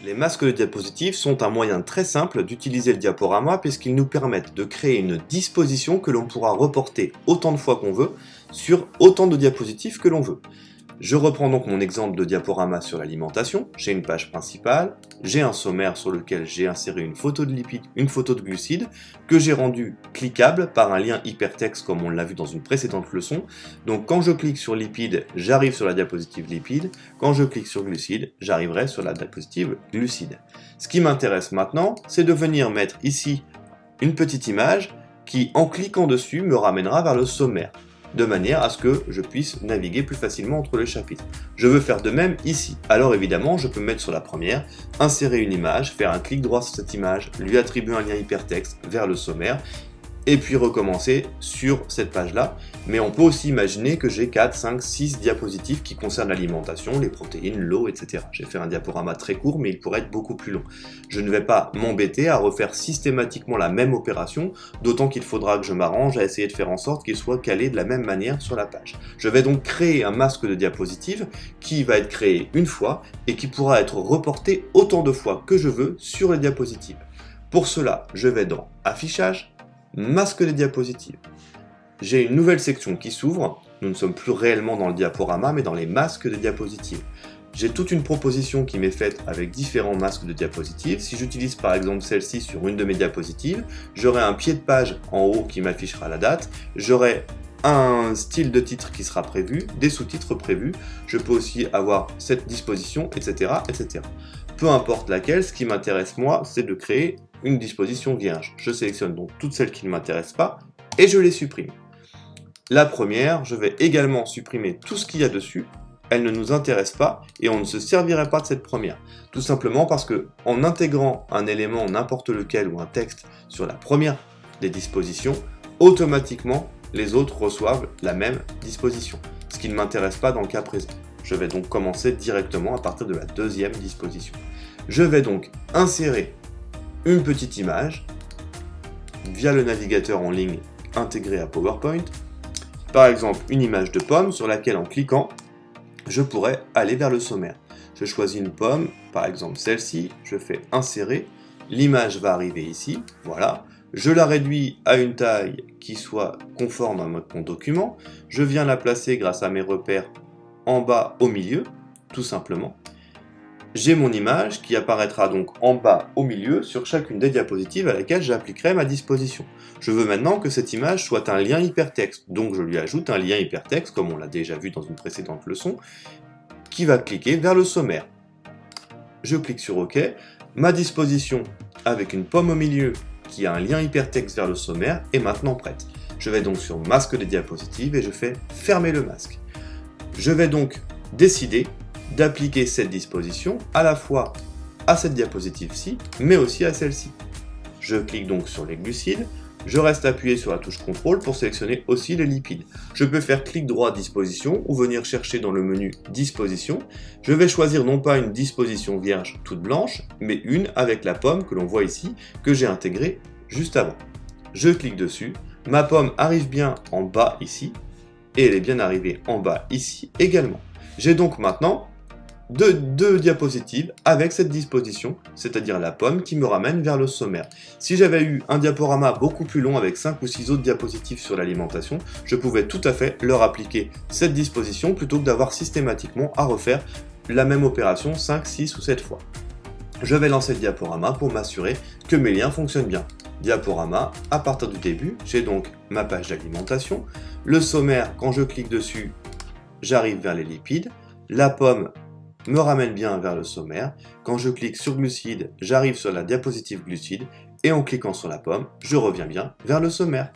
Les masques de diapositives sont un moyen très simple d'utiliser le diaporama puisqu'ils nous permettent de créer une disposition que l'on pourra reporter autant de fois qu'on veut sur autant de diapositives que l'on veut. Je reprends donc mon exemple de diaporama sur l'alimentation. J'ai une page principale, j'ai un sommaire sur lequel j'ai inséré une photo de lipides, une photo de glucides, que j'ai rendu cliquable par un lien hypertexte comme on l'a vu dans une précédente leçon. Donc quand je clique sur lipides, j'arrive sur la diapositive lipides. Quand je clique sur glucides, j'arriverai sur la diapositive glucides. Ce qui m'intéresse maintenant, c'est de venir mettre ici une petite image qui, en cliquant dessus, me ramènera vers le sommaire, de manière à ce que je puisse naviguer plus facilement entre les chapitres. Je veux faire de même ici. Alors évidemment, je peux me mettre sur la première, insérer une image, faire un clic droit sur cette image, lui attribuer un lien hypertexte vers le sommaire, et puis recommencer sur cette page-là. Mais on peut aussi imaginer que j'ai 4, 5, 6 diapositives qui concernent l'alimentation, les protéines, l'eau, etc. J'ai fait un diaporama très court, mais il pourrait être beaucoup plus long. Je ne vais pas m'embêter à refaire systématiquement la même opération, d'autant qu'il faudra que je m'arrange à essayer de faire en sorte qu'il soit calé de la même manière sur la page. Je vais donc créer un masque de diapositives qui va être créé une fois et qui pourra être reporté autant de fois que je veux sur les diapositives. Pour cela, je vais dans Affichage, Masque des diapositives. J'ai une nouvelle section qui s'ouvre. Nous ne sommes plus réellement dans le diaporama, mais dans les masques de diapositives. J'ai toute une proposition qui m'est faite avec différents masques de diapositives. Si j'utilise par exemple celle-ci sur une de mes diapositives, j'aurai un pied de page en haut qui m'affichera la date. J'aurai un style de titre qui sera prévu, des sous-titres prévus. Je peux aussi avoir cette disposition, etc., etc. Peu importe laquelle, ce qui m'intéresse moi, c'est de créer une disposition vierge. Je sélectionne donc toutes celles qui ne m'intéressent pas et je les supprime. La première, je vais également supprimer tout ce qu'il y a dessus. Elle ne nous intéresse pas et on ne se servirait pas de cette première. Tout simplement parce que en intégrant un élément n'importe lequel ou un texte sur la première des dispositions, automatiquement les autres reçoivent la même disposition, ce qui ne m'intéresse pas dans le cas présent. Je vais donc commencer directement à partir de la deuxième disposition. Je vais donc insérer une petite image via le navigateur en ligne intégré à PowerPoint. Par exemple, une image de pomme sur laquelle en cliquant, je pourrais aller vers le sommaire. Je choisis une pomme, par exemple celle-ci, je fais insérer, l'image va arriver ici, voilà. Je la réduis à une taille qui soit conforme à mon document. Je viens la placer grâce à mes repères en bas au milieu, tout simplement. J'ai mon image qui apparaîtra donc en bas au milieu sur chacune des diapositives à laquelle j'appliquerai ma disposition. Je veux maintenant que cette image soit un lien hypertexte, donc je lui ajoute un lien hypertexte, comme on l'a déjà vu dans une précédente leçon, qui va cliquer vers le sommaire. Je clique sur OK, ma disposition avec une pomme au milieu qui a un lien hypertexte vers le sommaire est maintenant prête. Je vais donc sur Masque des diapositives et je fais fermer le masque. Je vais donc décider d'appliquer cette disposition à la fois à cette diapositive-ci, mais aussi à celle-ci. Je clique donc sur les glucides, je reste appuyé sur la touche CTRL pour sélectionner aussi les lipides. Je peux faire clic droit disposition ou venir chercher dans le menu disposition. Je vais choisir non pas une disposition vierge toute blanche, mais une avec la pomme que l'on voit ici, que j'ai intégrée juste avant. Je clique dessus, ma pomme arrive bien en bas ici, et elle est bien arrivée en bas ici également. J'ai donc maintenant deux diapositives avec cette disposition, c'est-à-dire la pomme qui me ramène vers le sommaire. Si j'avais eu un diaporama beaucoup plus long avec 5 ou 6 autres diapositives sur l'alimentation, je pouvais tout à fait leur appliquer cette disposition plutôt que d'avoir systématiquement à refaire la même opération 5, 6 ou 7 fois. Je vais lancer le diaporama pour m'assurer que mes liens fonctionnent bien. Diaporama, à partir du début, j'ai donc ma page d'alimentation. Le sommaire, quand je clique dessus, j'arrive vers les lipides. La pomme me ramène bien vers le sommaire. Quand je clique sur glucides, j'arrive sur la diapositive glucides. Et en cliquant sur la pomme, je reviens bien vers le sommaire.